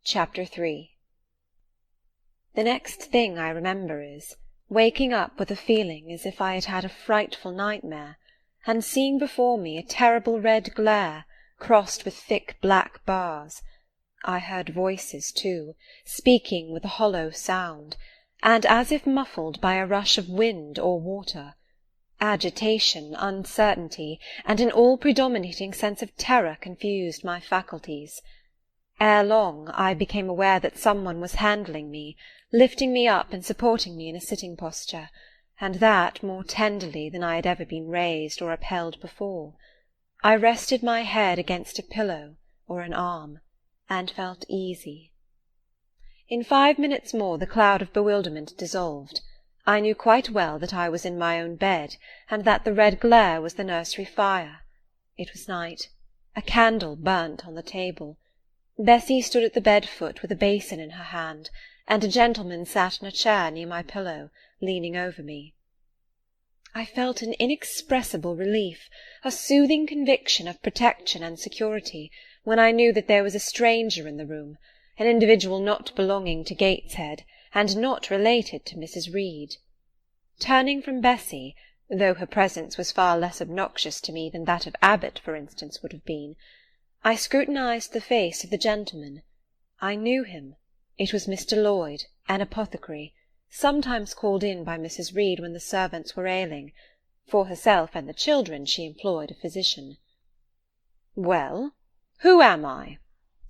Chapter 3. The next thing I remember is waking up with a feeling as if I had had a frightful nightmare, and seeing before me a terrible red glare, crossed with thick black bars. I heard voices, too, speaking with a hollow sound, and as if muffled by a rush of wind or water. Agitation, uncertainty, and an all-predominating sense of terror confused my faculties. Ere long I became aware that someone was handling me, lifting me up and supporting me in a sitting posture, and that more tenderly than I had ever been raised or upheld before. I rested my head against a pillow or an arm, and felt easy. In 5 minutes more the cloud of bewilderment dissolved. I knew quite well that I was in my own bed, and that the red glare was the nursery fire. It was night. A candle burnt on the table. Bessie stood at the bed-foot with a basin in her hand, and a gentleman sat in a chair near my pillow, leaning over me. I felt an inexpressible relief, a soothing conviction of protection and security, when I knew that there was a stranger in the room, an individual not belonging to Gateshead, and not related to Mrs. Reed. Turning from Bessie, though her presence was far less obnoxious to me than that of Abbot, for instance, would have been, I scrutinized the face of the gentleman. I knew him. It was Mr. Lloyd, an apothecary, sometimes called in by Mrs. Reed when the servants were ailing. For herself and the children she employed a physician. "Well, who am I?"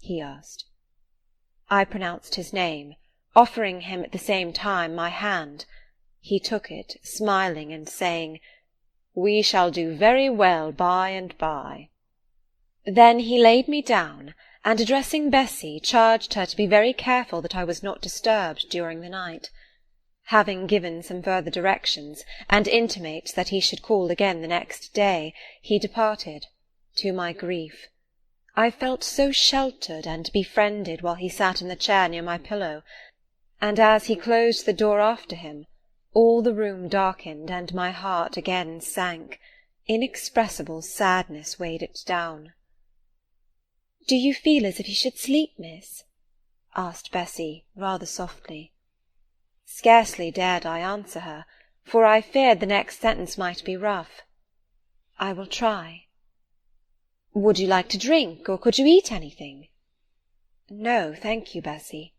he asked. I pronounced his name, offering him at the same time my hand. He took it, smiling and saying, "We shall do very well by and by." Then he laid me down, and addressing Bessie, charged her to be very careful that I was not disturbed during the night. Having given some further directions, and intimates that he should call again the next day, he departed, to my grief. I felt so sheltered and befriended while he sat in the chair near my pillow, and as he closed the door after him, all the room darkened, and my heart again sank. Inexpressible sadness weighed it down. "Do you feel as if you should sleep, miss?" asked Bessie, rather softly. Scarcely dared I answer her, for I feared the next sentence might be rough. "I will try." "Would you like to drink, or could you eat anything?" "No, thank you, Bessie."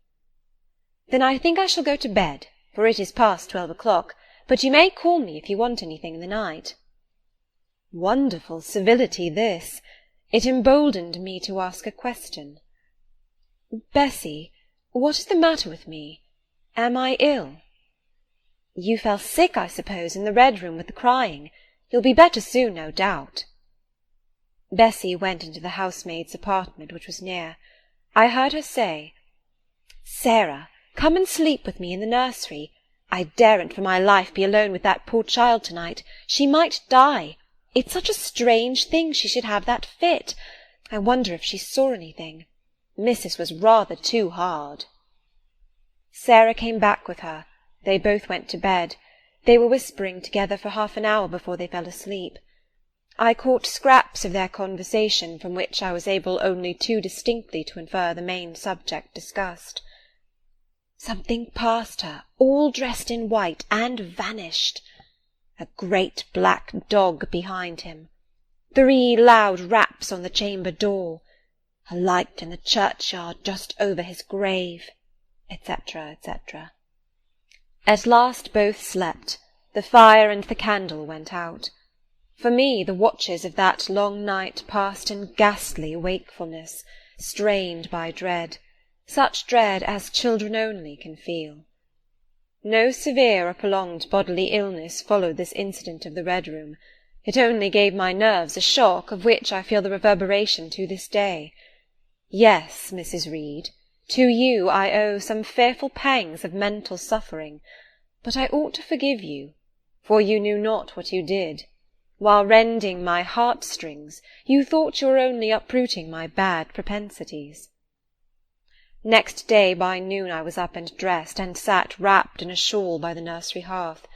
"Then I think I shall go to bed, for it is past 12 o'clock, but you may call me if you want anything in the night." Wonderful civility this! It emboldened me to ask a question. "Bessie, what is the matter with me? Am I ill?" "You fell sick, I suppose, in the red room with the crying. You'll be better soon, no doubt." Bessie went into the housemaid's apartment, which was near. I heard her say, "Sarah, come and sleep with me in the nursery. I daren't for my life be alone with that poor child to-night. She might die. It's such a strange thing she should have that fit. I wonder if she saw anything. Missus was rather too hard." Sarah came back with her. They both went to bed. They were whispering together for half an hour before they fell asleep. I caught scraps of their conversation, from which I was able only too distinctly to infer the main subject discussed. Something passed her, all dressed in white, and vanished. A great black dog behind him. 3 loud raps on the chamber door. A light in the churchyard just over his grave, etc., etc. At last both slept. The fire and the candle went out. For me the watches of that long night passed in ghastly wakefulness, strained by dread, such dread as children only can feel. No severe or prolonged bodily illness followed this incident of the red room. It only gave my nerves a shock, of which I feel the reverberation to this day. Yes, Mrs. Reed, to you I owe some fearful pangs of mental suffering, but I ought to forgive you, for you knew not what you did. While rending my heartstrings, you thought you were only uprooting my bad propensities. Next day by noon I was up and dressed, and sat wrapped in a shawl by the nursery hearth.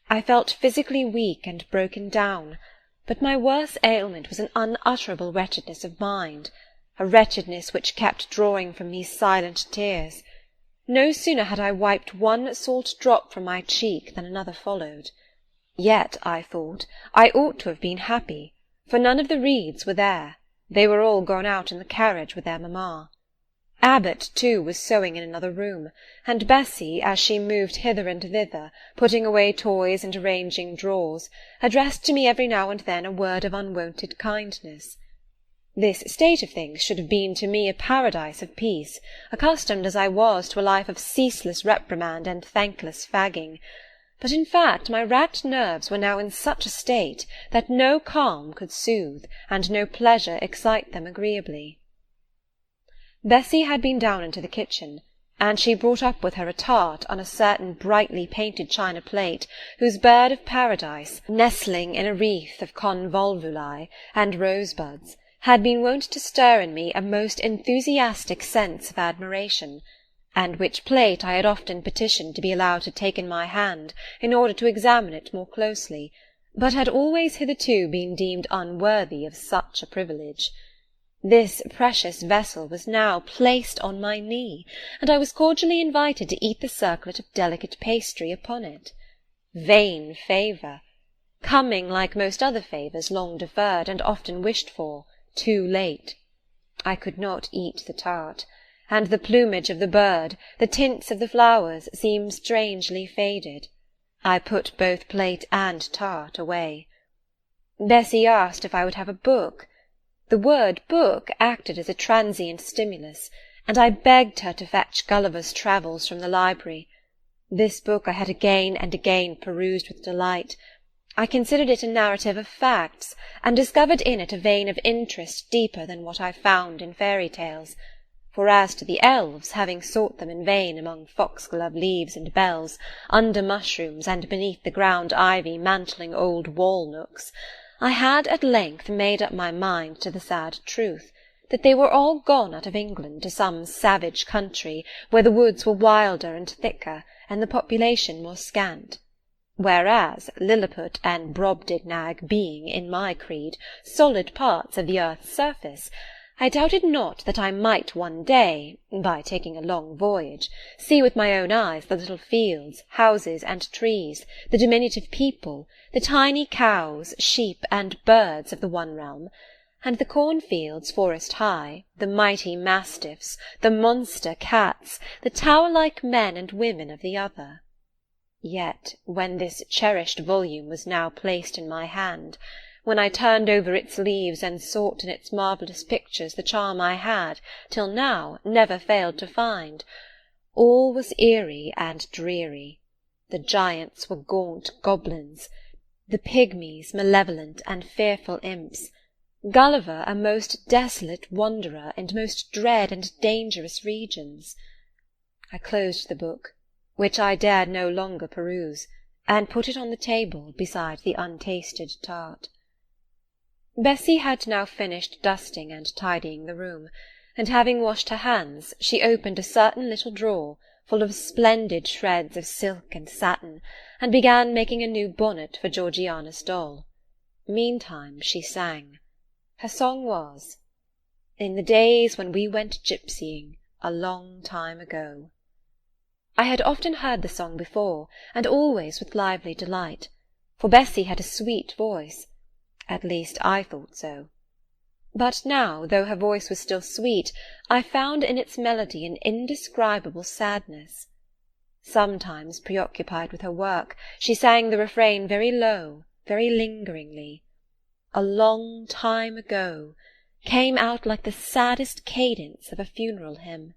I felt physically weak and broken down, but my worse ailment was an unutterable wretchedness of mind. a wretchedness which kept drawing from me silent tears. No sooner had I wiped one salt drop from my cheek than another followed. Yet, I thought, I ought to have been happy, for none of the Reeds were there. They were all gone out in the carriage with their mamma. Abbot, too, was sewing in another room, and Bessy, as she moved hither and thither, putting away toys and arranging drawers, addressed to me every now and then a word of unwonted kindness. This state of things should have been to me a paradise of peace, accustomed as I was to a life of ceaseless reprimand and thankless fagging. But in fact my racked nerves were now in such a state that no calm could soothe, and no pleasure excite them agreeably. Bessy had been down into the kitchen, and she brought up with her a tart on a certain brightly painted china plate, whose bird of paradise, nestling in a wreath of convolvuli and rosebuds, had been wont to stir in me a most enthusiastic sense of admiration, and which plate I had often petitioned to be allowed to take in my hand in order to examine it more closely, but had always hitherto been deemed unworthy of such a privilege. This precious vessel was now placed on my knee, and I was cordially invited to eat the circlet of delicate pastry upon it. Vain favour! Coming, like most other favours, long deferred, and often wished for, too late. I could not eat the tart, and the plumage of the bird, the tints of the flowers, seemed strangely faded. I put both plate and tart away. Bessy asked if I would have a book. The word book acted as a transient stimulus, and I begged her to fetch Gulliver's Travels from the library. This book I had again and again perused with delight. I considered it a narrative of facts, and discovered in it a vein of interest deeper than what I found in fairy tales. For as to the elves, having sought them in vain among foxglove leaves and bells, under mushrooms, and beneath the ground ivy mantling old wall-nooks, I had at length made up my mind to the sad truth, that they were all gone out of England to some savage country, where the woods were wilder and thicker, and the population more scant. Whereas Lilliput and Brobdignag being, in my creed, solid parts of the earth's surface, I doubted not that I might one day, by taking a long voyage, see with my own eyes the little fields, houses, and trees, the diminutive people, the tiny cows, sheep, and birds of the one realm, and the cornfields forest high, the mighty mastiffs, the monster cats, the tower-like men and women of the other. Yet, when this cherished volume was now placed in my hand, when I turned over its leaves and sought in its marvellous pictures the charm I had, till now, never failed to find, all was eerie and dreary. The giants were gaunt goblins, the pygmies malevolent and fearful imps, Gulliver a most desolate wanderer in most dread and dangerous regions. I closed the book, which I dared no longer peruse, and put it on the table beside the untasted tart. Bessy had now finished dusting and tidying the room, and having washed her hands, she opened a certain little drawer, full of splendid shreds of silk and satin, and began making a new bonnet for Georgiana's doll. Meantime she sang. Her song was, "In the days when we went gypsying, a long time ago." I had often heard the song before, and always with lively delight, for Bessy had a sweet voice. At least I thought so. But now, though her voice was still sweet, I found in its melody an indescribable sadness. Sometimes, preoccupied with her work, she sang the refrain very low, very lingeringly. "A long time ago" came out like the saddest cadence of a funeral hymn.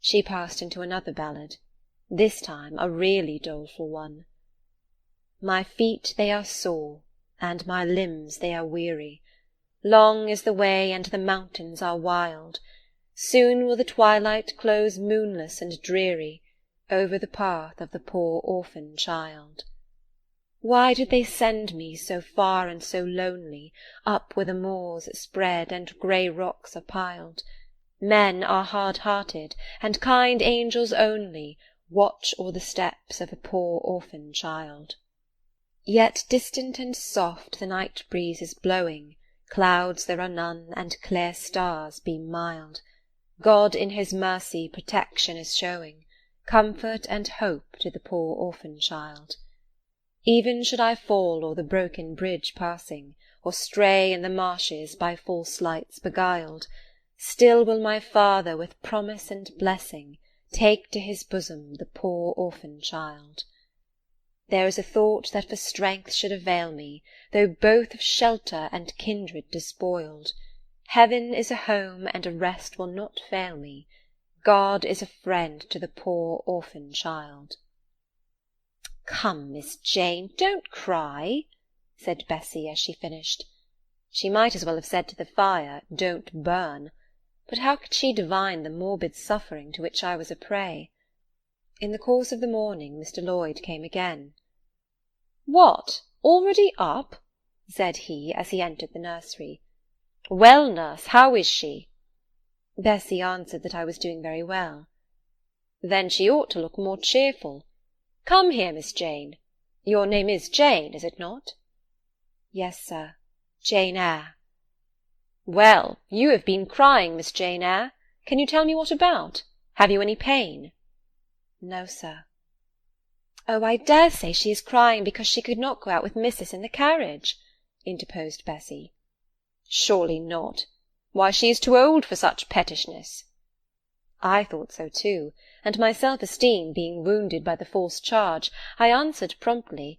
She passed into another ballad, this time a really doleful one. "My feet they are sore, and my limbs they are weary. Long is the way, and the mountains are wild. Soon will the twilight close moonless and dreary over the path of the poor orphan child. Why did they send me so far and so lonely, up where the moors spread and grey rocks are piled? Men are hard-hearted, and kind angels only watch o'er the steps of a poor orphan child. Yet distant and soft the night breeze is blowing, Clouds there are none, and clear stars beam mild. God in his mercy protection is showing, comfort and hope to the poor orphan child. Even should I fall o'er the broken bridge passing, or stray in the marshes by false lights beguiled, still will my Father with promise and blessing take to his bosom the poor orphan child. There is a thought that for strength should avail me, though both of shelter and kindred despoiled. Heaven is a home, and a rest will not fail me. God is a friend to the poor orphan child. "Come, Miss Jane, don't cry," said Bessie as she finished. She might as well have said to the fire, "Don't burn," but how could she divine the morbid suffering to which I was a prey? In the course of the morning Mr. Lloyd came again. "What, already up?" said he, as he entered the nursery. "Well, nurse, how is she?" Bessie answered that I was doing very well. "Then she ought to look more cheerful. Come here, Miss Jane. Your name is Jane, is it not?" "Yes, sir, Jane Eyre." "Well, you have been crying, Miss Jane Eyre. Can you tell me what about? Have you any pain?" "No, sir." "Oh, I dare say she is crying because she could not go out with missus in the carriage," interposed Bessie. "Surely not. Why, she is too old for such pettishness." I thought so too, and my self-esteem being wounded by the false charge, I answered promptly,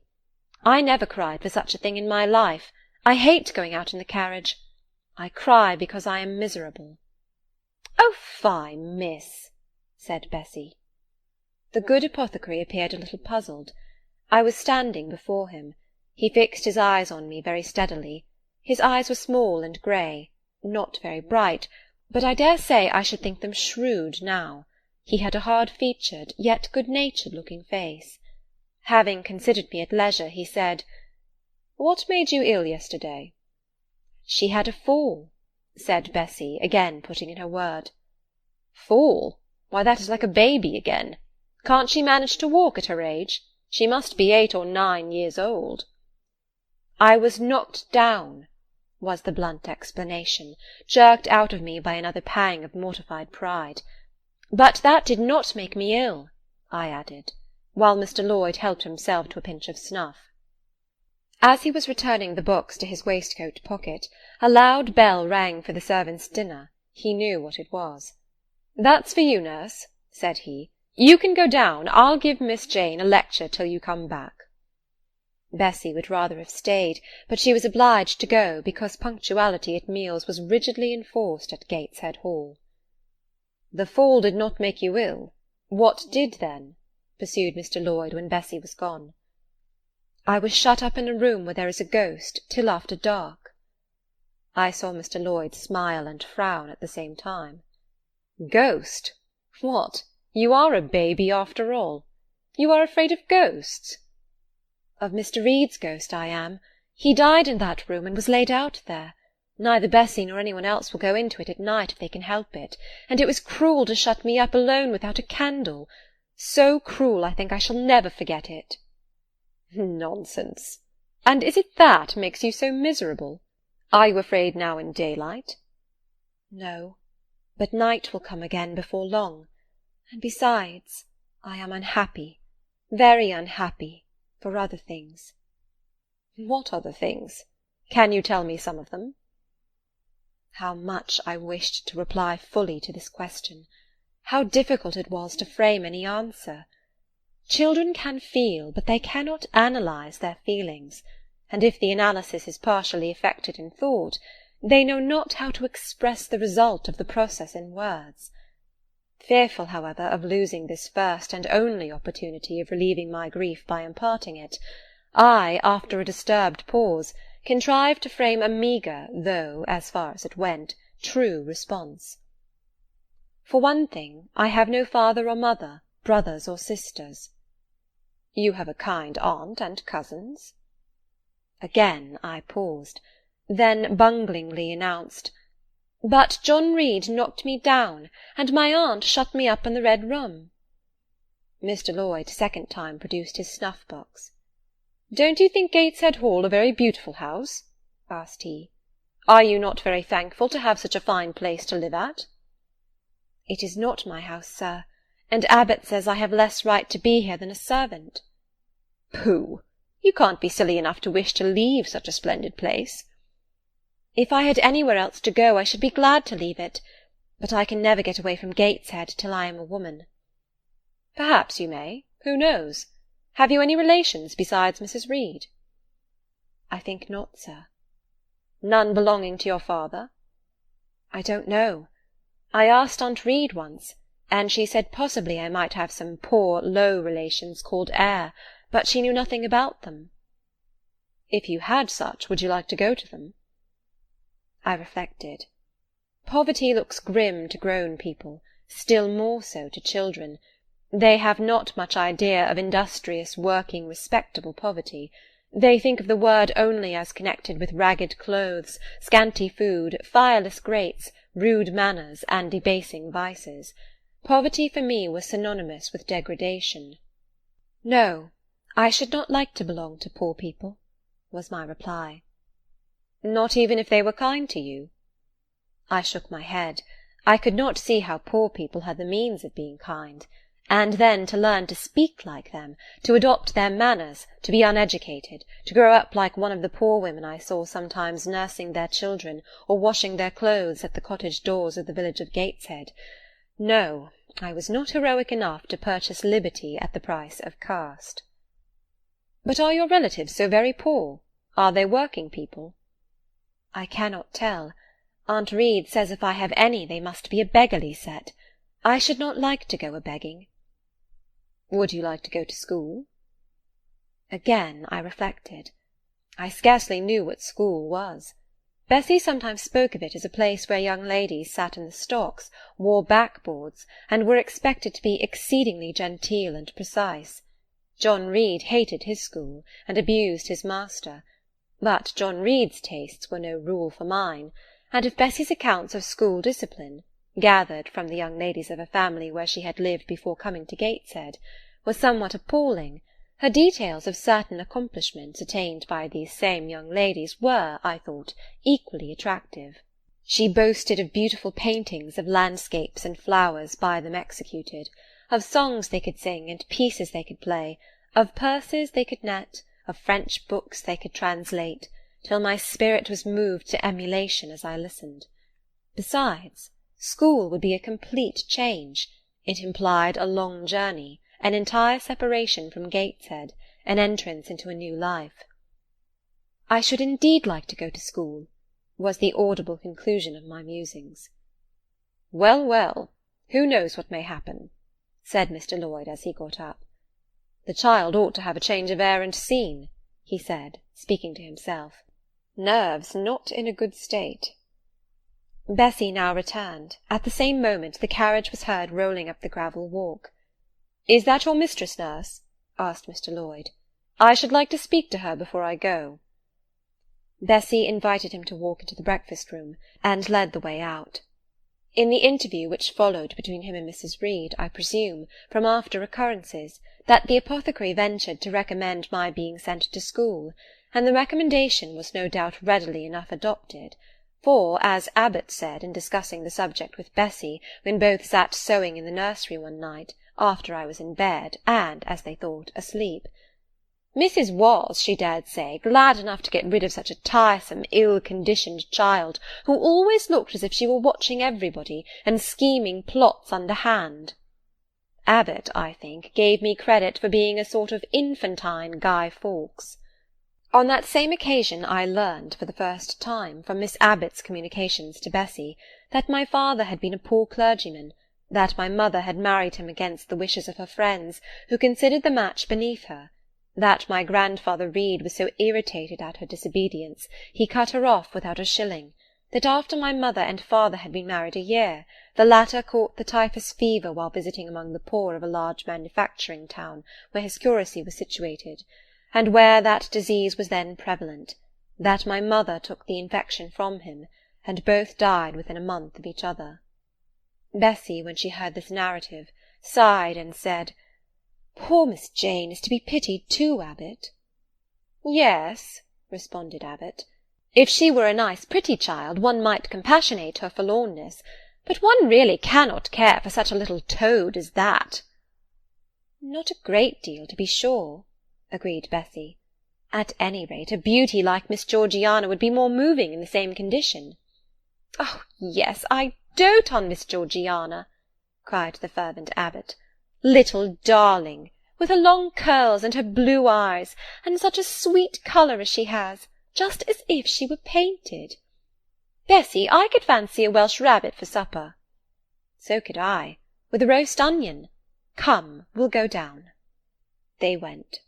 "I never cried for such a thing in my life. I hate going out in the carriage. I cry because I am miserable." "Oh, fie, miss," said Bessie. The good apothecary appeared a little puzzled. I was standing before him. He fixed his eyes on me very steadily. His eyes were small and grey, not very bright, but I dare say I should think them shrewd now. He had a hard-featured, yet good-natured-looking face. Having considered me at leisure, he said, "What made you ill yesterday?" "She had a fall," said Bessie, again putting in her word. "Fall? Why, that is like a baby again. Can't she manage to walk at her age? She must be 8 or 9 years old." "I was knocked down," was the blunt explanation, jerked out of me by another pang of mortified pride. "But that did not make me ill," I added, while Mr. Lloyd helped himself to a pinch of snuff. As he was returning the books to his waistcoat pocket, a loud bell rang for the servants' dinner. He knew what it was. "That's for you, nurse," said he. "You can go down. I'll give Miss Jane a lecture till you come back." Bessie would rather have stayed, but she was obliged to go, because punctuality at meals was rigidly enforced at Gateshead Hall. "The fall did not make you ill. What did, then?" pursued Mr. Lloyd when Bessie was gone. "I was shut up in a room where there is a ghost till after dark." I saw Mr. Lloyd smile and frown at the same time. "Ghost? What, you are a baby after all. You are afraid of ghosts?" "Of Mr. Reed's ghost I am. He died in that room, and was laid out there. Neither Bessie nor anyone else will go into it at night if they can help it, and it was cruel to shut me up alone without a candle. So cruel, I think I shall never forget it." "Nonsense. And is it that makes you so miserable? Are you afraid now in daylight?" "No, but night will come again before long. And besides, I am unhappy, very unhappy, for other things." "What other things? Can you tell me some of them?" How much I wished to reply fully to this question! How difficult it was to frame any answer! Children can feel, but they cannot analyse their feelings, and if the analysis is partially effected in thought, they know not how to express the result of the process in words. Fearful, however, of losing this first and only opportunity of relieving my grief by imparting it, I, after a disturbed pause, contrived to frame a meagre, though, as far as it went, true response. "For one thing, I have no father or mother, brothers or sisters." "You have a kind aunt and cousins." Again I paused, then bunglingly announced, "But John Reed knocked me down, and my aunt shut me up in the Red Room." Mr. Lloyd second time produced his snuff-box. "Don't you think Gateshead Hall a very beautiful house?" asked he. Are you not very thankful to have such a fine place to live at?" "It is not my house, sir, and Abbot says I have less right to be here than a servant." "Pooh! You can't be silly enough to wish to leave such a splendid place." "If I had anywhere else to go, I should be glad to leave it, but I can never get away from Gateshead till I am a woman." "Perhaps you may. Who knows? Have you any relations besides Mrs. Reed?" "I think not, sir." "None belonging to your father?" "I don't know. I asked Aunt Reed once, and she said possibly I might have some poor, low relations called Eyre, but she knew nothing about them." "If you had such, would you like to go to them?" I reflected. Poverty looks grim to grown people, still more so to children. They have not much idea of industrious, working, respectable poverty. They think of the word only as connected with ragged clothes, scanty food, fireless grates, rude manners, and debasing vices. Poverty for me was synonymous with degradation. "No, I should not like to belong to poor people," was my reply. "Not even if they were kind to you?" I shook my head. I could not see how poor people had the means of being kind. And then to learn to speak like them, to adopt their manners, to be uneducated, to grow up like one of the poor women I saw sometimes nursing their children or washing their clothes at the cottage doors of the village of Gateshead. No, I was not heroic enough to purchase liberty at the price of caste. "But are your relatives so very poor? Are they working people?" "I cannot tell. Aunt Reed says if I have any they must be a beggarly set. I should not like to go a-begging." "Would you like to go to school?" Again I reflected. I scarcely knew what school was. Bessie sometimes spoke of it as a place where young ladies sat in the stocks, wore backboards, and were expected to be exceedingly genteel and precise. John Reed hated his school, and abused his master. But John Reed's tastes were no rule for mine, and if Bessie's accounts of school discipline, gathered from the young ladies of a family where she had lived before coming to Gateshead, were somewhat appalling, her details of certain accomplishments attained by these same young ladies were, I thought, equally attractive. She boasted of beautiful paintings of landscapes and flowers by them executed, of songs they could sing and pieces they could play, of purses they could net, of French books they could translate, till my spirit was moved to emulation as I listened. Besides, school would be a complete change. It implied a long journey, an entire separation from Gateshead, an entrance into a new life. "I should indeed like to go to school," was the audible conclusion of my musings. "Well, well, who knows what may happen?" said Mr. Lloyd as he got up. "The child ought to have a change of air and scene," he said, speaking to himself. "Nerves not in a good state." Bessie now returned. At the same moment the carriage was heard rolling up the gravel walk. "Is that your mistress, nurse?" asked Mr. Lloyd. "I should like to speak to her before I go." Bessie invited him to walk into the breakfast-room, and led the way out. In the interview which followed between him and Mrs. Reed, I presume, from after occurrences, that the apothecary ventured to recommend my being sent to school, and the recommendation was no doubt readily enough adopted, for, as Abbot said in discussing the subject with Bessie, when both sat sewing in the nursery one night, after I was in bed, and, as they thought, asleep, Mrs. was, she dared say, glad enough to get rid of such a tiresome, ill-conditioned child, who always looked as if she were watching everybody, and scheming plots underhand. Abbot, I think, gave me credit for being a sort of infantine Guy Fawkes. On that same occasion I learned, for the first time, from Miss Abbot's communications to Bessie, that my father had been a poor clergyman, that my mother had married him against the wishes of her friends, who considered the match beneath her, that my grandfather Reed was so irritated at her disobedience, he cut her off without a shilling, that after my mother and father had been married a year, the latter caught the typhus fever while visiting among the poor of a large manufacturing town where his curacy was situated, and where that disease was then prevalent, that my mother took the infection from him, and both died within a month of each other. Bessie, when she heard this narrative, sighed and said, "Poor Miss Jane is to be pitied too, Abbot." "Yes," responded Abbot, If she were a nice pretty child, one might compassionate her forlornness, but one really cannot care for such a little toad as that." "Not a great deal, to be sure," agreed Bessie. "At any rate, a beauty like Miss Georgiana would be more moving in the same condition." "Oh, yes, I dote on Miss Georgiana," cried the fervent abbot. "Little darling, with her long curls and her blue eyes, and such a sweet colour as she has, just as if she were painted. Bessie, I could fancy a Welsh rabbit for supper." "So could I, with a roast onion. Come, we'll go down." They went.